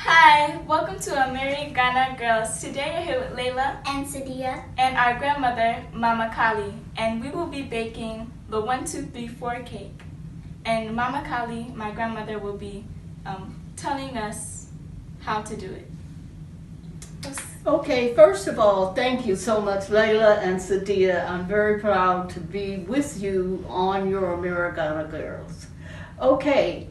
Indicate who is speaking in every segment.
Speaker 1: Hi, welcome to Americana Girls. Today you're here with Layla
Speaker 2: and Sadia
Speaker 1: and our grandmother, Mama Kali, and we will be baking the 1, 2, 3, 4 cake. And Mama Kali, my grandmother, will be telling us how to do it.
Speaker 3: Okay, first of all, thank you so much, Layla and Sadia. I'm very proud to be with you on your Americana Girls. Okay,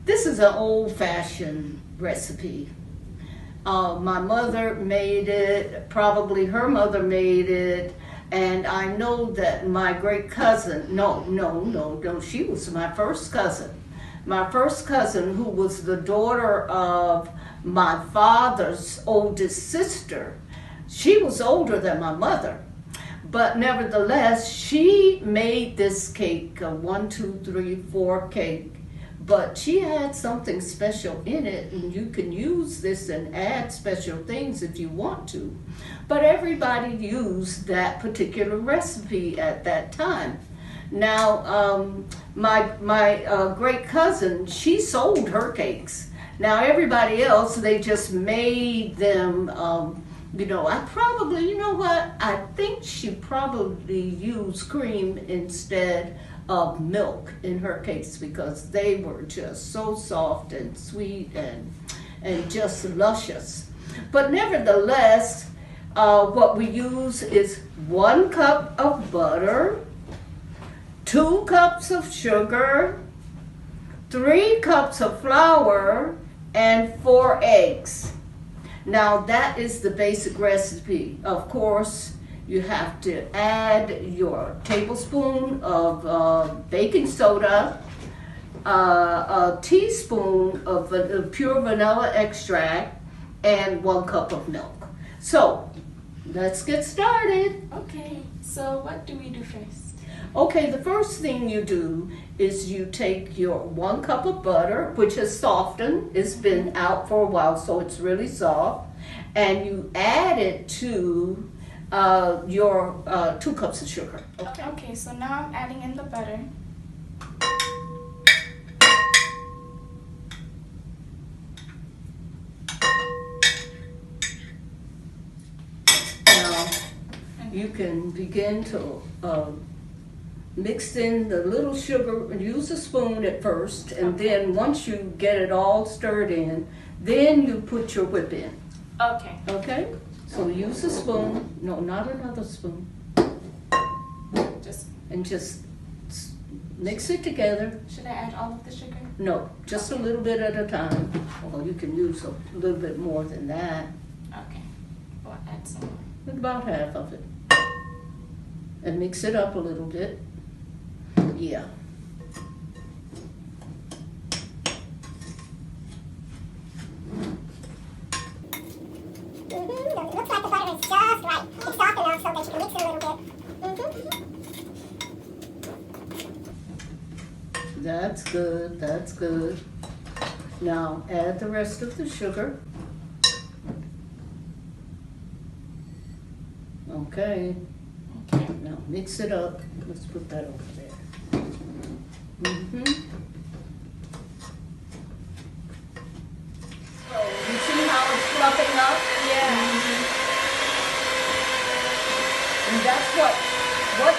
Speaker 3: this is an old-fashioned recipe. My mother made it, probably her mother made it, and I know that my great cousin, no, she was my first cousin. My first cousin, who was the daughter of my father's oldest sister, she was older than my mother. But nevertheless, she made this cake, a 1, 2, 3, 4 cake. But she had something special in it, and you can use this and add special things if you want to. But everybody used that particular recipe at that time. Now, my great cousin, she sold her cakes. Now, everybody else, they just made them, I think she probably used cream instead of milk in her cakes because they were just so soft and sweet and just luscious. But nevertheless, what we use is 1 cup of butter, 2 cups of sugar, 3 cups of flour, and 4 eggs. Now that is the basic recipe. Of course, you have to add your tablespoon of baking soda, a teaspoon of pure vanilla extract, and 1 cup of milk. So let's get started.
Speaker 1: Okay, so what do we do first?
Speaker 3: Okay, the first thing you do is you take your 1 cup of butter, which has softened. It's been out for a while, so it's really soft. And you add it to your 2 cups of sugar.
Speaker 1: Okay, so now I'm adding in the butter.
Speaker 3: Now, you can begin to mix in the little sugar, use a spoon at first, and then once you get it all stirred in, then you put your whip in.
Speaker 1: Okay.
Speaker 3: Okay? So use a spoon, no, not another spoon, just mix it together.
Speaker 1: Should I add all of the sugar?
Speaker 3: No, just a little bit at a time. Well, you can use a little bit more than that.
Speaker 1: Okay, well, add some more.
Speaker 3: About half of it. And mix it up a little bit. Yeah.
Speaker 2: It looks like the butter is just right. It's soft enough so that you can mix it a little bit.
Speaker 3: That's good, that's good. Now add the rest of the sugar. Okay. Now mix it up. Let's put that over there. So you see how it's fluffing up?
Speaker 1: Yeah.
Speaker 3: And that's what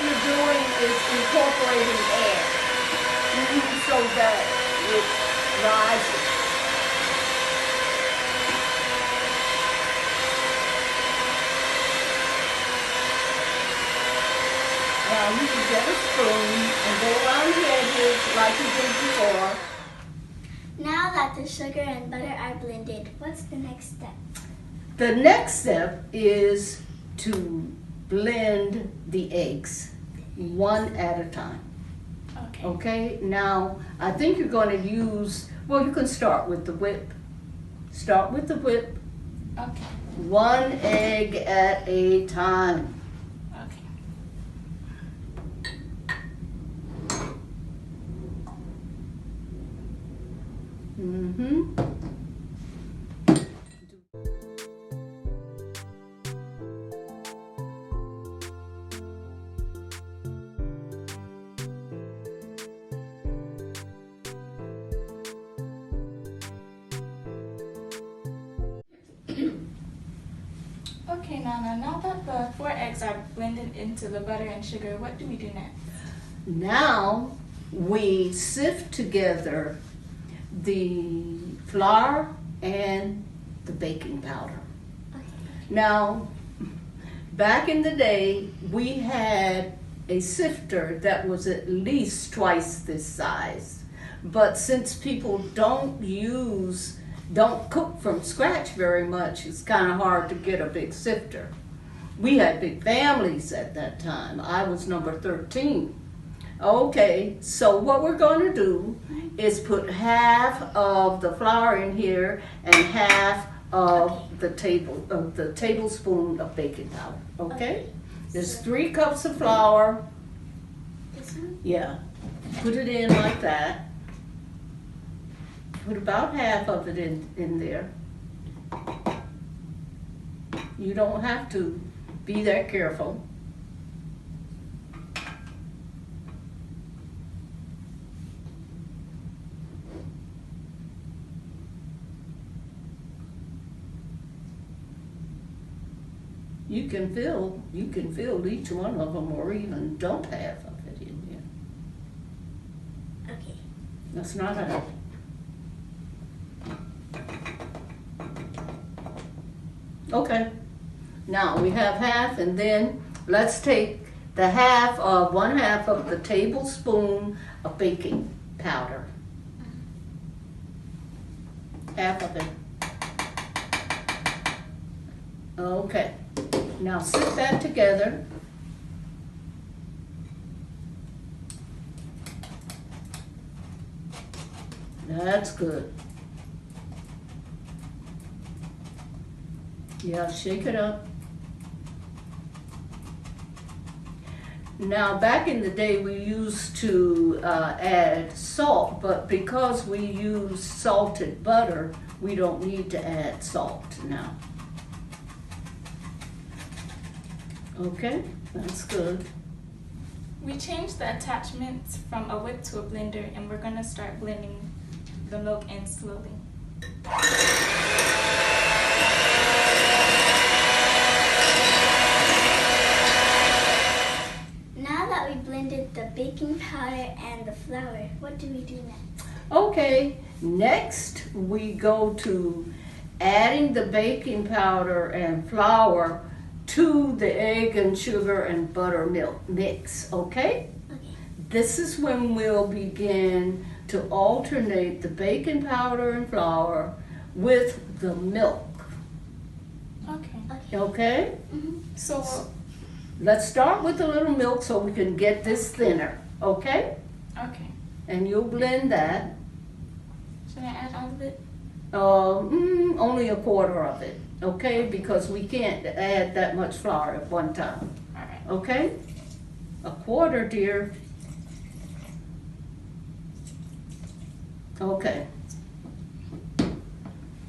Speaker 3: you're doing is incorporating air so that it rises. Now you can get a spoon and go around the edges like you did before.
Speaker 2: Now that the sugar and butter are blended, what's the next step?
Speaker 3: The next step is to blend the eggs 1 at a time.
Speaker 1: Okay.
Speaker 3: Okay, now I think you're going to use, well, you can start with the whip. Start with the whip.
Speaker 1: Okay.
Speaker 3: 1 egg at a time.
Speaker 1: Okay. Okay, Nana, now that the 4 eggs are blended into the butter and sugar, what do we do next?
Speaker 3: Now we sift together the flour and the baking powder.
Speaker 2: Okay.
Speaker 3: Now, back in the day, we had a sifter that was at least twice this size. But since people don't cook from scratch very much, it's kind of hard to get a big sifter. We had big families at that time. I was number 13. Okay, so what we're going to do is put half of the flour in here and half of the tablespoon of baking powder. Okay? There's 3 cups of flour.
Speaker 2: This one?
Speaker 3: Yeah. Put it in like that. Put about half of it in there. You don't have to be that careful. You can fill each one of them, or even dump half of it in here.
Speaker 2: Okay.
Speaker 3: That's not a. Okay. Now we have half, and then let's take the one half of the tablespoon of baking powder. Half of it. Okay. Now sift that together. That's good. Yeah, shake it up. Now, back in the day, we used to add salt, but because we use salted butter, we don't need to add salt now. Okay, that's good.
Speaker 1: We changed the attachments from a whip to a blender, and we're going to start blending the milk in slowly.
Speaker 2: Now that we blended the baking powder and the flour, what do we do next?
Speaker 3: Okay, next we go to adding the baking powder and flour to the egg and sugar and buttermilk mix, okay?
Speaker 2: Okay.
Speaker 3: This is when we'll begin to alternate the baking powder and flour with the milk,
Speaker 1: Okay.
Speaker 3: okay?
Speaker 2: Mm-hmm.
Speaker 1: So,
Speaker 3: Let's start with a little milk so we can get this thinner, okay?
Speaker 1: okay.
Speaker 3: And you'll blend that.
Speaker 1: Should I add all of it?
Speaker 3: Only a quarter of it, okay? Because we can't add that much flour at one time,
Speaker 1: All right.
Speaker 3: okay? A quarter, dear. Okay.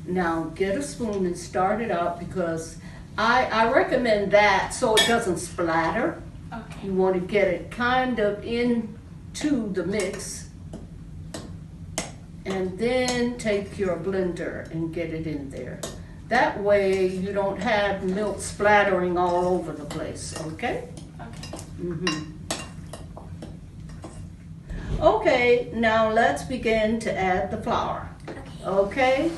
Speaker 3: Now get a spoon and start it out, because I recommend that so it doesn't splatter.
Speaker 1: Okay.
Speaker 3: You want to get it kind of into the mix. And then take your blender and get it in there. That way you don't have milk splattering all over the place, okay?
Speaker 1: Okay.
Speaker 3: Okay, now let's begin to add the flour. Okay?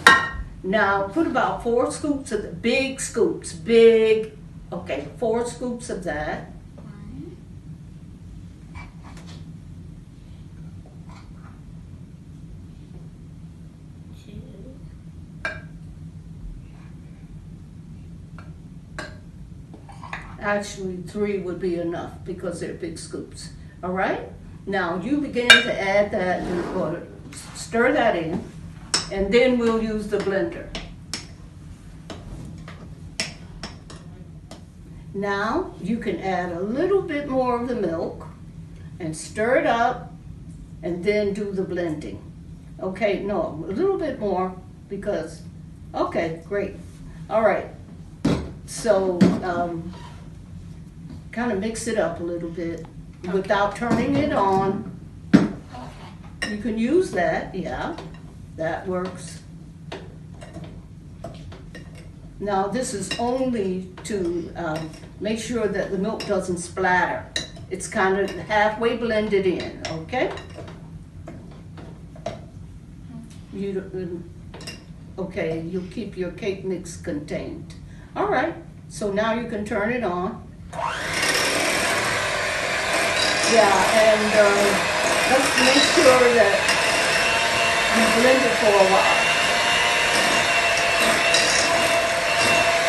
Speaker 3: Now put about 4 scoops of the big scoops, okay, 4 scoops of that.
Speaker 2: 1, 2.
Speaker 3: Actually, 3 would be enough because they're big scoops. All right? Now you begin to add that, or stir that in, and then we'll use the blender. Now you can add a little bit more of the milk and stir it up and then do the blending. Okay, no, a little bit more because, okay, great. All right, so kind of mix it up a little bit without turning it on. You can use that, yeah, that works. Now this is only to make sure that the milk doesn't splatter. It's kind of halfway blended in, okay? Okay, you'll keep your cake mix contained. All right, so now you can turn it on. Yeah, and let's make sure that you blend it for a while.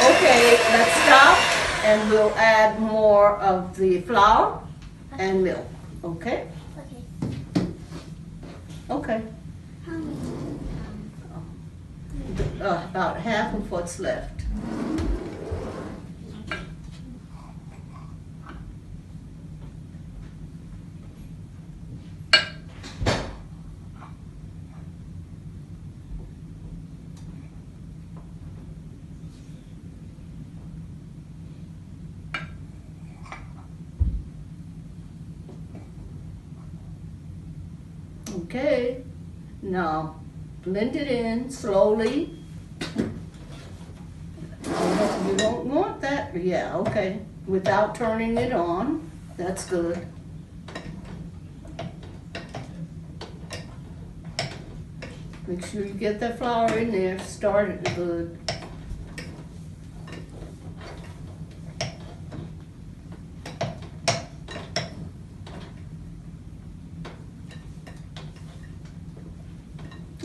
Speaker 3: Okay, let's stop and we'll add more of the flour and milk, okay?
Speaker 2: Okay.
Speaker 3: Okay.
Speaker 2: How many?
Speaker 3: About half of what's left. Okay, now blend it in slowly. You don't want that, yeah, okay, without turning it on, that's good. Make sure you get that flour in there, start it good.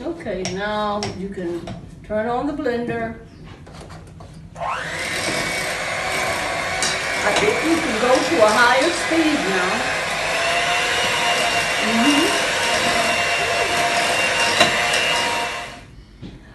Speaker 3: Okay, now you can turn on the blender. I think you can go to a higher speed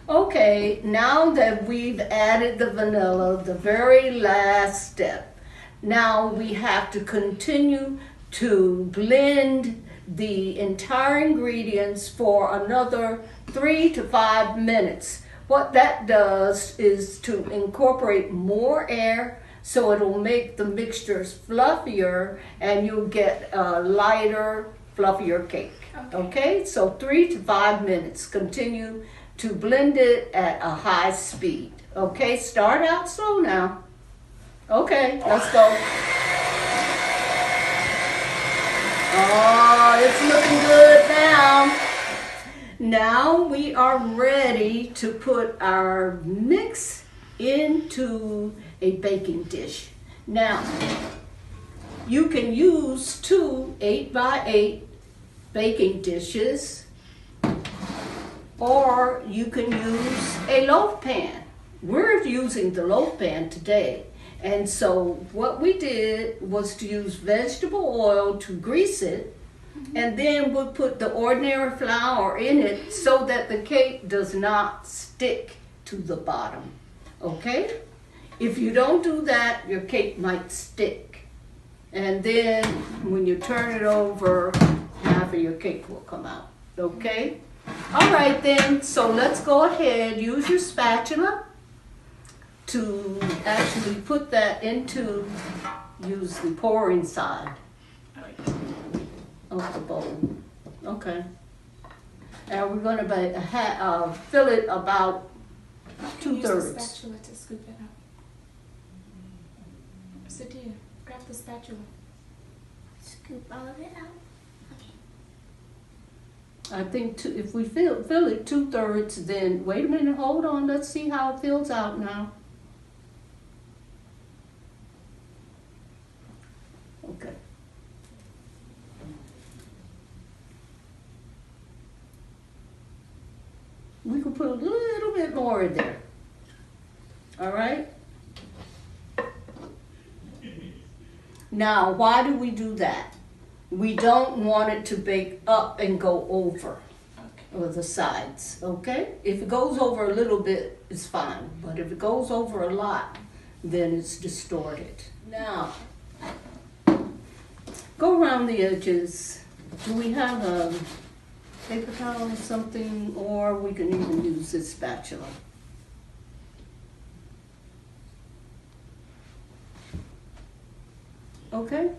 Speaker 3: now. Okay, now that we've added the vanilla, the very last step, now we have to continue to blend the entire ingredients for another 3 to 5 minutes. What that does is to incorporate more air so it'll make the mixtures fluffier and you'll get a lighter, fluffier cake. Okay, so 3 to 5 minutes. Continue to blend it at a high speed. Okay, start out slow now. Okay, let's go. Oh, it's looking good now. Now we are ready to put our mix into a baking dish. Now, you can use 2 8x8 baking dishes, or you can use a loaf pan. We're using the loaf pan today. And so what we did was to use vegetable oil to grease it, and then we'll put the ordinary flour in it so that the cake does not stick to the bottom, okay? If you don't do that, your cake might stick. And then when you turn it over, half of your cake will come out, okay? All right then, so let's go ahead, use your spatula to actually put that into, use the pouring side of the bowl. Okay. And we're going to fill it about 2/3.
Speaker 1: Use the spatula to scoop it out. Sadia, grab the spatula.
Speaker 2: Scoop all of it out. Okay.
Speaker 3: I think if we fill it 2/3, then wait a minute, hold on, let's see how it fills out now. Okay. We could put a little bit more in there. All right? Now, why do we do that? We don't want it to bake up and go over or the sides, okay? If it goes over a little bit, it's fine. But if it goes over a lot, then it's distorted. Now, go around the edges. Do we have a paper towel or something, or we can even use this spatula? Okay?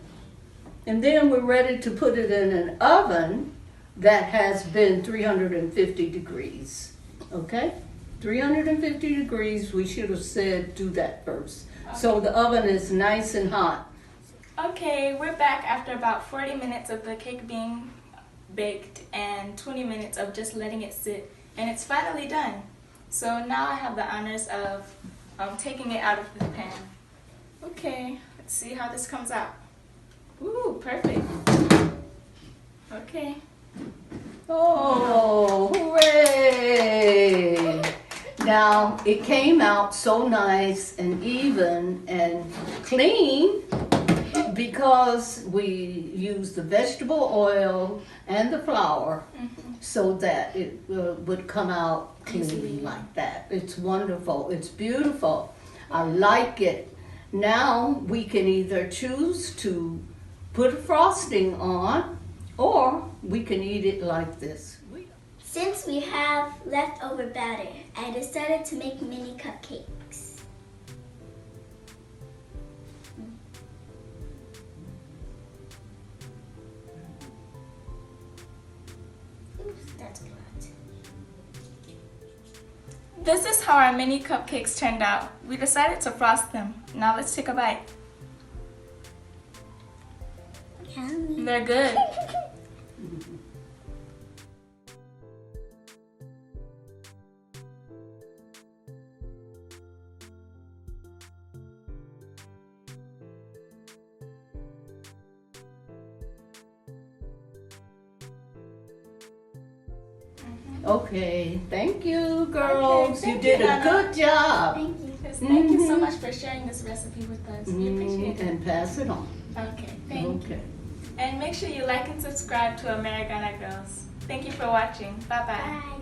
Speaker 3: And then we're ready to put it in an oven that has been 350 degrees. Okay? 350 degrees, we should have said do that first. So the oven is nice and hot.
Speaker 1: Okay, we're back after about 40 minutes of the cake being baked and 20 minutes of just letting it sit, and it's finally done. So now I have the honors of taking it out of the pan. Okay, let's see how this comes out. Ooh, perfect. Okay.
Speaker 3: Oh, hooray! Now, it came out so nice and even and clean because we used the vegetable oil and the flour so that it would come out clean like that. It's wonderful. It's beautiful. I like it. Now, we can either choose to put a frosting on or we can eat it like this.
Speaker 2: Since we have leftover batter, I decided to make mini cupcakes. Oops, that's flat.
Speaker 1: This is how our mini cupcakes turned out. We decided to frost them. Now let's take a bite.
Speaker 2: Yummy.
Speaker 1: They're good.
Speaker 3: Okay, thank you, girls.
Speaker 1: Okay,
Speaker 3: you
Speaker 1: thank
Speaker 3: did
Speaker 1: you,
Speaker 3: a
Speaker 1: Nana.
Speaker 3: good job.
Speaker 2: Thank you.
Speaker 1: Yes, thank you so much for sharing this recipe with us. We appreciate it.
Speaker 3: And pass it on.
Speaker 1: Okay, thank you.
Speaker 3: Okay.
Speaker 1: And make sure you like and subscribe to Americana Girls. Thank you for watching. Bye-bye.
Speaker 2: Bye.